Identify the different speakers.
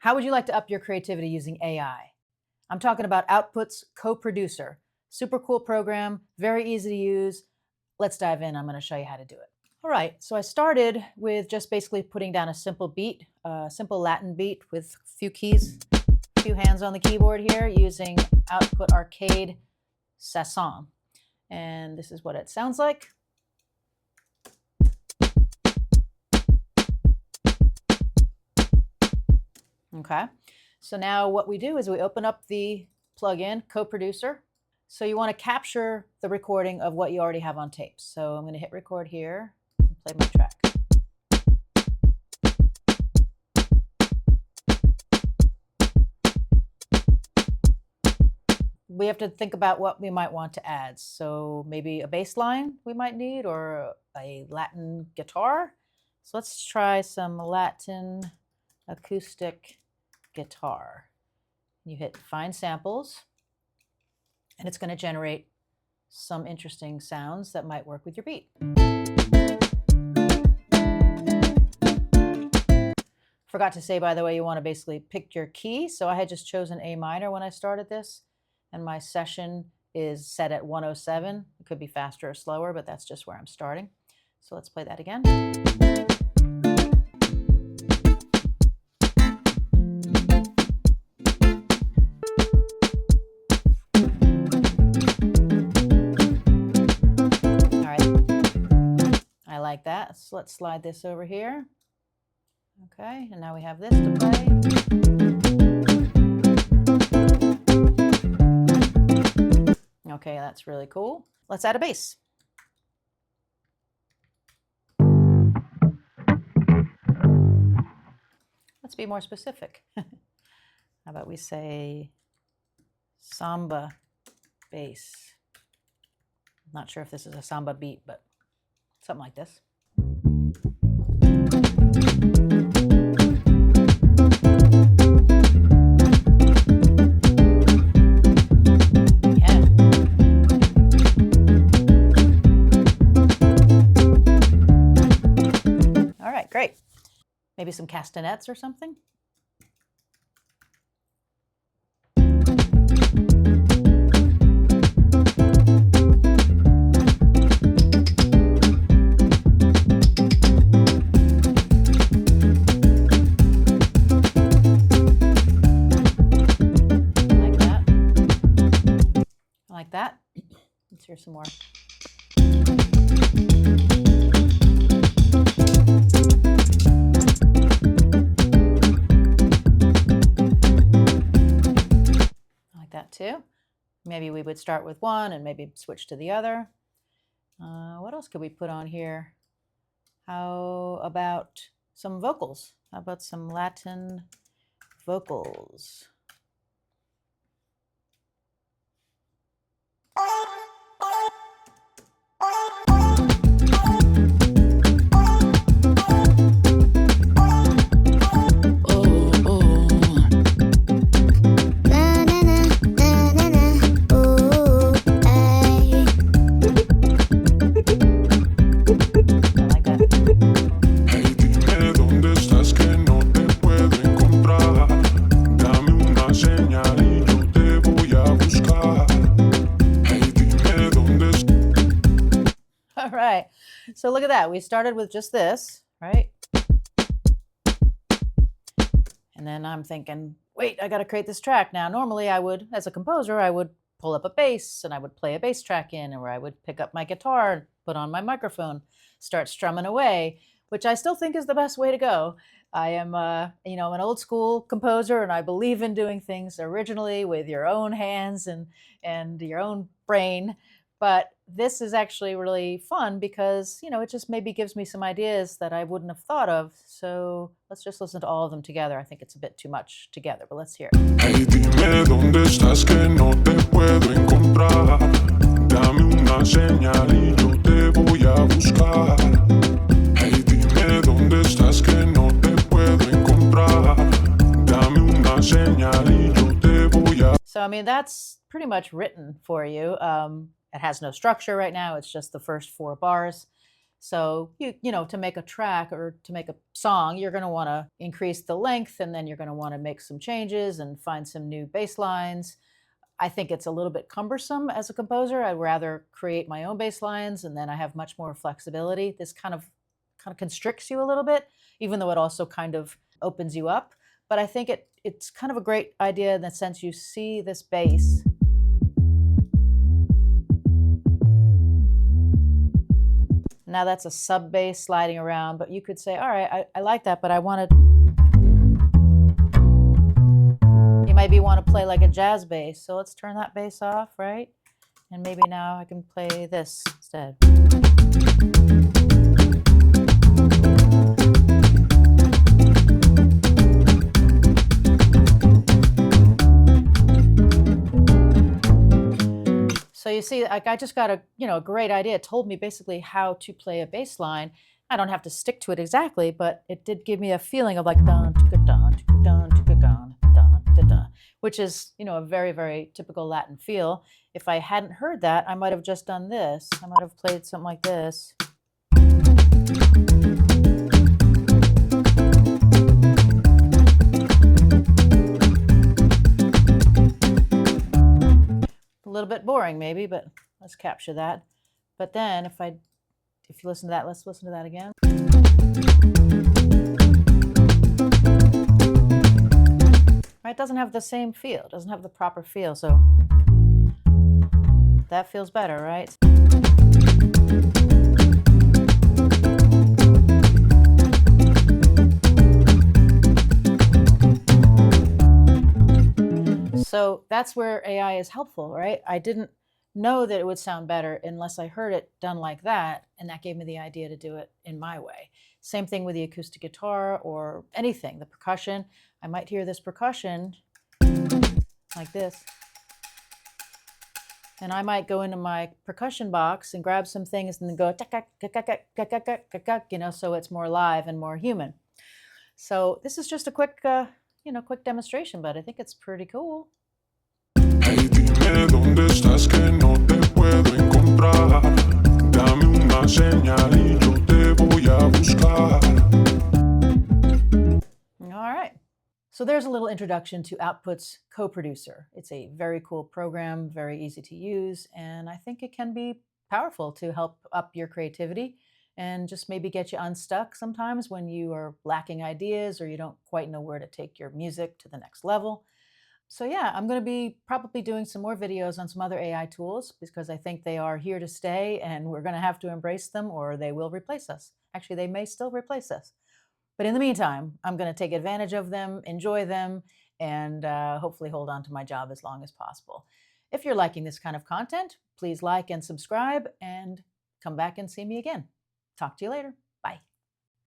Speaker 1: How would you like to up your creativity using AI? I'm talking about Output's Co-Producer. Super cool program, very easy to use. Let's dive in. I'm going to show you how to do it. All right, so I started with just basically putting down a simple beat, a simple Latin beat with a few keys, a few hands on the keyboard here using Output Arcade Sasson. And this is what it sounds like. Okay, so now what we do is we open up the plugin, Co-Producer. So you want to capture the recording of what you already have on tape. So I'm going to hit record here and play my track. We have to think about what we might want to add. So maybe a bass line we might need, or a Latin guitar. So let's try some Latin acoustic guitar. You hit Find Samples, and it's going to generate some interesting sounds that might work with your beat. Forgot to say, by the way, you want to basically pick your key. So I had just chosen A minor when I started this, and my session is set at 107. It could be faster or slower, but that's just where I'm starting. So let's play that again. Like that. So let's slide this over here. Okay, and now we have this to play. Okay, that's really cool. Let's add a bass. Let's be more specific. How about we say samba bass? Not sure if this is a samba beat, but something like this. Yeah. All right, great. Maybe some castanets or something? Like that. Let's hear some more. Like that too. Maybe we would start with one and maybe switch to the other. What else could we put on here? How about some vocals? How about some Latin vocals? So look at that. We started with just this, right? And then I'm thinking, wait, I got to create this track. Now, normally I would, as a composer, I would pull up a bass and I would play a bass track in, or I would pick up my guitar, put on my microphone, start strumming away, which I still think is the best way to go. I am, you know, an old school composer, and I believe in doing things originally with your own hands and your own brain. But this is actually really fun because, you know, it just maybe gives me some ideas that I wouldn't have thought of. So let's just listen to all of them together. I think it's a bit too much together, but let's hear it.
Speaker 2: Hey, dime dónde estás que no te puedo encontrar. Dame una señal y yo te voy a buscar. Hey, dime dónde estás que no te puedo encontrar. Dame una señal y yo te voy a.
Speaker 1: So, I mean, that's pretty much written for you. It has no structure right now. It's just the first 4 bars. So to make a track or to make a song, you're going to want to increase the length, and then you're going to want to make some changes and find some new bass lines. I think it's a little bit cumbersome as a composer. I'd rather create my own bass lines, and then I have much more flexibility. This kind of constricts you a little bit, even though it also kind of opens you up. But I think it's kind of a great idea in the sense you see this bass. Now that's a sub bass sliding around, but you could say, all right, I like that, but I wanted. You maybe want to play like a jazz bass. So let's turn that bass off, right? And maybe now I can play this instead. So you see, like, I just got a great idea. It told me basically how to play a bass line. I don't have to stick to it exactly, but it did give me a feeling of like dun dun dun dun dun dun dun, which is a very, very typical Latin feel. If I hadn't heard that, I might have just done this. I might have played something like this. A little bit boring maybe, but let's capture that. But then if you listen to that, let's listen to that again. Right, it doesn't have the same feel. It doesn't have the proper feel, so that feels better, right? So that's where AI is helpful, right? I didn't know that it would sound better unless I heard it done like that, and that gave me the idea to do it in my way. Same thing with the acoustic guitar or anything, the percussion. I might hear this percussion like this, and I might go into my percussion box and grab some things and then go so it's more live and more human. So this is just a quick demonstration, but I think it's pretty cool.
Speaker 2: Hey, dime dónde estás que no te puedo encontrar. Dame una señal y yo te voy a buscar.
Speaker 1: All right. So there's a little introduction to Output's Co-Producer. It's a very cool program, very easy to use, and I think it can be powerful to help up your creativity and just maybe get you unstuck sometimes when you are lacking ideas or you don't quite know where to take your music to the next level. So yeah, I'm going to be probably doing some more videos on some other AI tools because I think they are here to stay and we're going to have to embrace them or they will replace us. Actually, they may still replace us. But in the meantime, I'm going to take advantage of them, enjoy them, and hopefully hold on to my job as long as possible. If you're liking this kind of content, please like and subscribe and come back and see me again. Talk to you later.